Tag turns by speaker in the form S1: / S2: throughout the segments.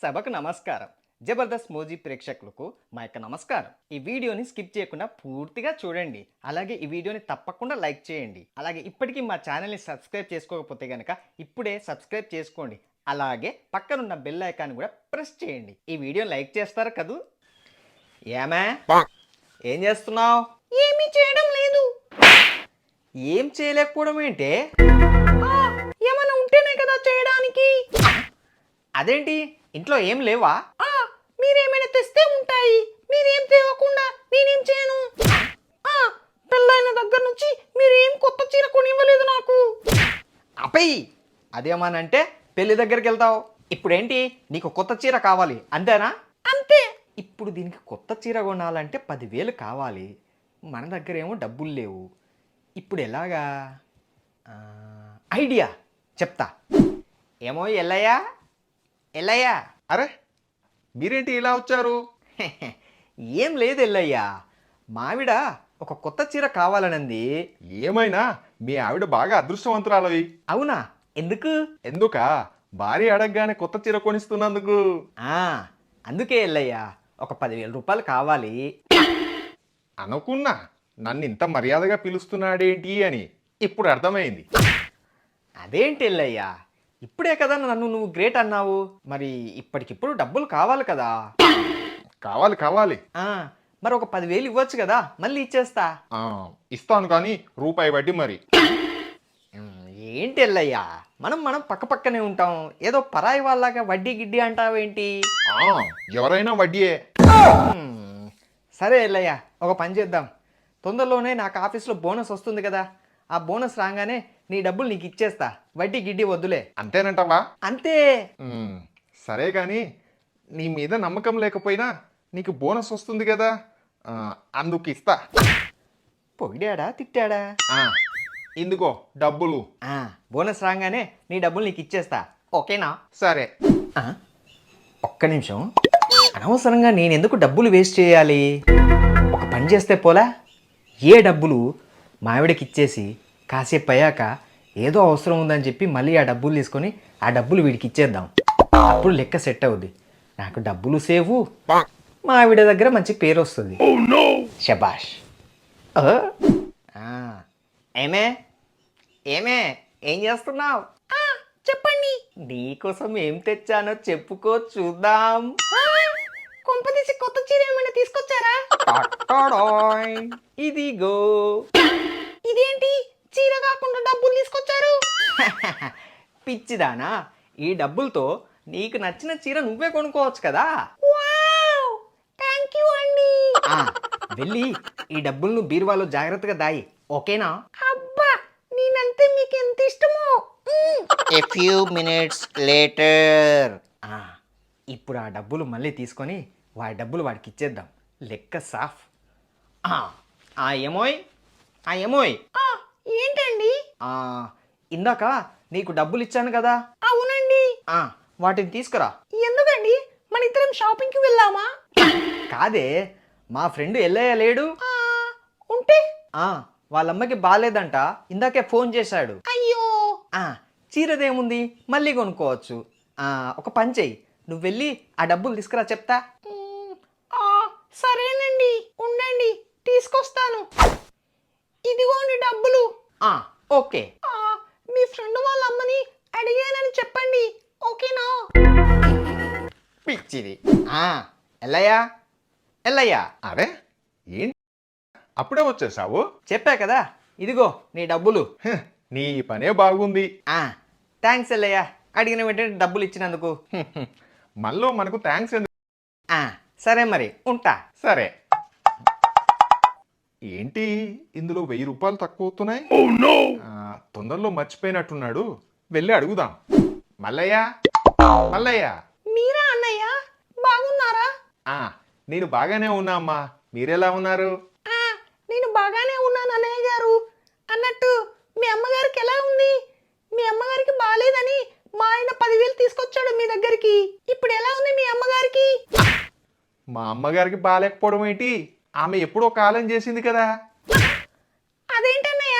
S1: సభకు నమస్కారం. జబర్దస్త్ మోజీ ప్రేక్షకులకు మా యొక్క నమస్కారం. ఈ వీడియోని స్కిప్ చేయకుండా పూర్తిగా చూడండి. అలాగే ఈ వీడియోని తప్పకుండా లైక్ చేయండి. అలాగే ఇప్పటికీ మా ఛానల్ని సబ్స్క్రైబ్ చేసుకోకపోతే కనుక ఇప్పుడే సబ్స్క్రైబ్ చేసుకోండి. అలాగే పక్కనున్న బెల్ ఐకాన్ కూడా ప్రెస్ చేయండి. ఈ వీడియోని లైక్ చేస్తారు కదూ? ఏమే ఏం చేస్తున్నావు?
S2: ఏమీ చేయడం లేదు.
S1: ఏం చేయలేకపోవడం ఏంటే?
S2: ఏమైనా ఉంటేనే కదా చేయడానికి.
S1: అదేంటి ఇంట్లో ఏం లేవా?
S2: మీరేమైనా తెస్తే ఉంటాయి. మీరేం తేవకుండా నేనేం చేయను. పెళ్ళైన దగ్గర నుంచి మీరేం కొత్త చీర కొనివ్వలేదు నాకు.
S1: అపై అదేమనంటే పెళ్లి దగ్గరికి వెళ్తావు. ఇప్పుడేంటి నీకు కొత్త చీర కావాలి అంతేనా?
S2: అంతే.
S1: ఇప్పుడు దీనికి కొత్త చీర కొనాలంటే 10,000 కావాలి. మన దగ్గర ఏమో డబ్బులు లేవు. ఇప్పుడు ఎలాగా? ఐడియా చెప్తా. ఏమో ఎల్లయ్యా ఎల్లయ్యా.
S3: అరే మీరేంటి ఇలా వచ్చారు?
S1: ఏం లేదు ఎల్లయ్యా, మావిడ ఒక కొత్త చీర కావాలనంది.
S3: ఏమైనా మీ ఆవిడ బాగా అదృష్టవంతురాలవి.
S1: అవునా? ఎందుకు?
S3: ఎందుక భార్య అడగగానే కొత్త చీర కొనిస్తున్నందుకు.
S1: అందుకే ఎల్లయ్యా, ఒక 10,000 రూపాయలు కావాలి.
S3: అనుకున్నా నన్ను ఇంత మర్యాదగా పిలుస్తున్నాడేంటి అని. ఇప్పుడు అర్థమైంది.
S1: అదేంటి ఎల్లయ్యా, ఇప్పుడే కదా నన్ను నువ్వు గ్రేట్ అన్నావు. మరి ఇప్పటికిప్పుడు డబ్బులు కావాలి కదా?
S3: కావాలి కావాలి.
S1: మరి ఒక 10,000 ఇవ్వచ్చు కదా, మళ్ళీ ఇచ్చేస్తా.
S3: ఇస్తాను కానీ రూపాయి వడ్డీ మరి.
S1: ఏంటి ఎల్లయ్యా, మనం పక్క పక్కనే ఉంటాం. ఏదో పరాయి వాళ్ళగా వడ్డీ గిడ్డి అంటావేంటి?
S3: ఎవరైనా వడ్డీయే.
S1: సరే ఎల్లయ్యా, ఒక పని చేద్దాం. తొందరలోనే నాకు ఆఫీస్లో బోనస్ వస్తుంది కదా, ఆ బోనస్ రాగానే నీ డబ్బులు నీకు ఇచ్చేస్తా. వడ్డీ గిడ్డి వద్దులే.
S3: అంతేనంటావా?
S1: అంతే.
S3: సరే కానీ నీ మీద నమ్మకం లేకపోయినా నీకు బోనస్ వస్తుంది కదా, అందుకు ఇస్తా.
S1: పొగిడాడా తిట్టాడా?
S3: ఇందుకో డబ్బులు.
S1: బోనస్ రాగానే నీ డబ్బులు నీకు ఇచ్చేస్తా, ఓకేనా?
S3: సరే.
S1: ఒక్క నిమిషం. అనవసరంగా నేను ఎందుకు డబ్బులు వేస్ట్ చేయాలి? ఒక పని చేస్తే పోలా, ఏ డబ్బులు మావిడకి ఇచ్చేసి కాసేపు అయ్యాక ఏదో అవసరం ఉందని చెప్పి మళ్ళీ ఆ డబ్బులు తీసుకొని ఆ డబ్బులు వీడికి ఇచ్చేద్దాం. అప్పుడు లెక్క సెట్ అవుద్ది. నాకు డబ్బులు సేవు, మా ఆవిడ దగ్గర మంచి పేరు వస్తుంది. శబాష్. ఏమే ఏమే ఏం చేస్తున్నావు?
S2: చెప్పండి.
S1: నీకోసం ఏం తెచ్చానో చెప్పుకో చూద్దాం.
S2: కొంపదీసి కొత్త చీర ఏమైనా తీసుకొచ్చారా?
S1: ఇదిగో.
S2: ఇదేంటి చీర కాకుండా డబ్బులు తీసుకొచ్చారు?
S1: పిచ్చిదానా, ఈ డబ్బులతో నీకు నచ్చిన చీర నువ్వే కొనుక్కోవచ్చు కదా.
S2: థ్యాంక్ యూ అండి.
S1: వెళ్ళి ఈ డబ్బులను బీరువాలో జాగ్రత్తగా దాయి, ఓకేనా?
S2: అబ్బా, నేనంటే మీకు ఎంత ఇష్టమో.
S1: A few minutes later. ఇప్పుడు ఆ డబ్బులు మళ్ళీ తీసుకొని వాడి డబ్బులు వాడికి ఇచ్చేద్దాం. లెక్క సాఫ్. ఏమోయ్ ఏమోయ్.
S2: ఏంటండి?
S1: ఇందాక నీకు డబ్బులు ఇచ్చాను కదా.
S2: అవునండి.
S1: వాటిని తీసుకురా.
S2: ఎందుకండి? మన ఇద్దరం షాపింగ్కి వెళ్దామా?
S1: కాదే, మా ఫ్రెండ్ ఎల్లయ్య లేడు.
S2: ఉంటే
S1: వాళ్ళమ్మకి బాగాలేదంట, ఇందాకే ఫోన్ చేశాడు.
S2: అయ్యో.
S1: చీరదేముంది, మళ్ళీ కొనుక్కోవచ్చు. ఒక పని చెయ్యి, నువ్వు వెళ్ళి ఆ డబ్బులు తీసుకురా చెప్తా.
S2: సరేనండి, ఉండండి తీసుకొస్తాను. ఇదిగోండి డబ్బులు.
S1: ఓకే.
S2: మీ ఫ్రెండ్ వాళ్ళ అమ్మని అడిగానని చెప్పండి, ఓకేనా?
S1: పిచ్చిది. ఎల్లయ్యా ఎల్లయ్యా.
S3: అరే ఏంటి అప్పుడే వచ్చేసావు?
S1: చెప్పా కదా, ఇదిగో నీ డబ్బులు.
S3: నీ పనే బాగుంది.
S1: థ్యాంక్స్ ఎల్లయ్య, అడిగిన వెంటనే డబ్బులు ఇచ్చినందుకు.
S3: మళ్ళీ మనకు థ్యాంక్స్ ఎందుకు?
S1: సరే మరి ఉంటా.
S3: సరే. ఏంటి ఇందులో 1000 రూపాయలు తక్కువ అవుతున్నాయి? తొందరలో మర్చిపోయినట్టున్నాడు, వెళ్ళి అడుగుదాం. మల్లయ్య మల్లయ్య.
S2: మీరా అన్నయ్య? బాగున్నారా?
S3: నేను బాగానే ఉన్నా అమ్మా, మీరెలా ఉన్నారు?
S2: నేను బాగానే ఉన్నాను అన్నయ్య గారు. అన్నట్టు మీ అమ్మగారికి ఎలా ఉంది? మీ అమ్మగారికి బాగాలేదని మా ఆయన 10,000 తీసుకొచ్చాడు మీ దగ్గరికి. ఇప్పుడు ఎలా ఉంది మీ అమ్మగారికి?
S3: మా అమ్మగారికి బాగాలేకపోవడం ఏంటి? ఆమె ఎప్పుడో కాలం చేసింది కదా.
S2: అదేంటన్నయ్య,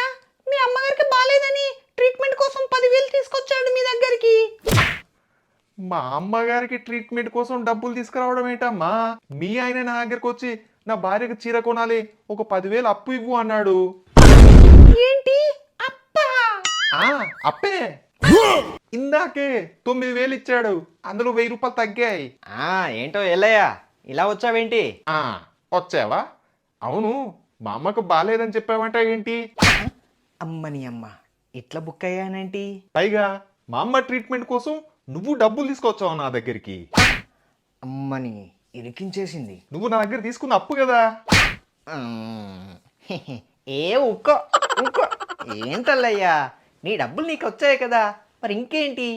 S2: మీ అమ్మగారికి బాగాలేదని ట్రీట్మెంట్ కోసం 10,000 తీసుకొచ్చాడు మీ దగ్గరికి.
S3: మా అమ్మగారికి ట్రీట్మెంట్ కోసం డబ్బులు తీసుకురావడం ఏంటమ్మా? మీ ఆయన నా దగ్గరకు వచ్చి నా భార్యకు చీర కొనాలి, ఒక 10,000 అప్పు ఇవ్వు అన్నాడు.
S2: ఏంటి అప్పా?
S3: ఆ అప్పే ఇందాకే 9,000 ఇచ్చాడు, అందులో 1,000 రూపాయలు తగ్గాయి.
S1: ఏంటో ఎల్లయ్యా ఇలా వచ్చావేంటి?
S3: ఆ వచ్చావా? అవును, మా అమ్మకు బాలేదని చెప్పావంట ఏంటి?
S1: అమ్మని అమ్మ, ఇట్లా బుక్ అయ్యానేంటి?
S3: పైగా మా అమ్మ ట్రీట్మెంట్ కోసం నువ్వు డబ్బులు తీసుకొచ్చావు నా దగ్గరికి.
S1: అమ్మని ఇరికించేసింది.
S3: నువ్వు నా దగ్గర తీసుకున్న అప్పు కదా.
S1: ఏ ఉక్కో ఉక్కో, ఏంటల్లయ్యా, నీ డబ్బులు నీకు వచ్చాయి కదా, మరి ఇంకేంటి?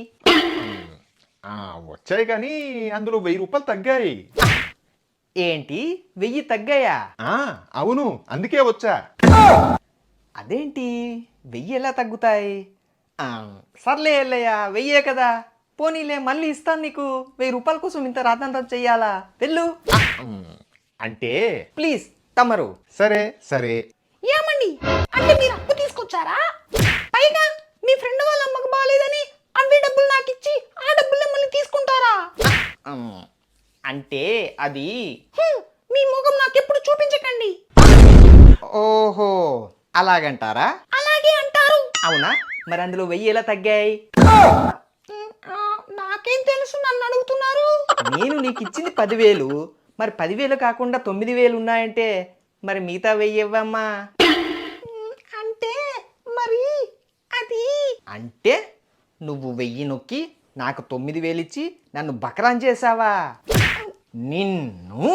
S3: ఆ వచ్చాయి కానీ అందులో 1,000 రూపాయలు తగ్గాయి.
S1: ఏంటి 1000 తగ్గాయా?
S3: అవును, అందుకే వచ్చా.
S1: అదేంటి 1000 ఎలా తగ్గుతాయి? సర్లే ఎల్లయ్యా, 1000 కదా, పోనీలే మళ్ళీ ఇస్తాను నీకు. 1000 రూపాయల కోసం ఇంత రాతంతం చెయ్యాలా? వెళ్ళు
S3: అంటే
S1: ప్లీజ్ తమరు.
S3: సరే సరే.
S2: ఏమండి, అంటే మీరు అప్పు తీసుకొచ్చారా? పైగా మీ ఫ్రెండ్ వాళ్ళ అమ్మకు బాగాలేదని అవి డబ్బులు నాకు ఇచ్చి ఆ డబ్బులు మళ్ళీ తీసుకుంటారా?
S1: అంటే అది
S2: మీ ముఖం నాకెప్పుడు చూపించకండి.
S1: ఓహో అలాగంటారా?
S2: అలాగే అంటారు.
S1: అవునా, మరి అందులో 1000 ఎలా తగ్గాయి?
S2: నాకేం తెలుసు, నన్ను అడుగుతున్నారు.
S1: నేను నీకు ఇచ్చింది 10,000, మరి 10,000 కాకుండా 9,000 ఉన్నాయంటే మరి మిగతా 1000 ఇవ్వమ్మా.
S2: అంటే మరి అది
S1: అంటే నువ్వు 1000 నొక్కి నాకు 9,000 ఇచ్చి నన్ను బకరాన్ చేసావా? నిన్ను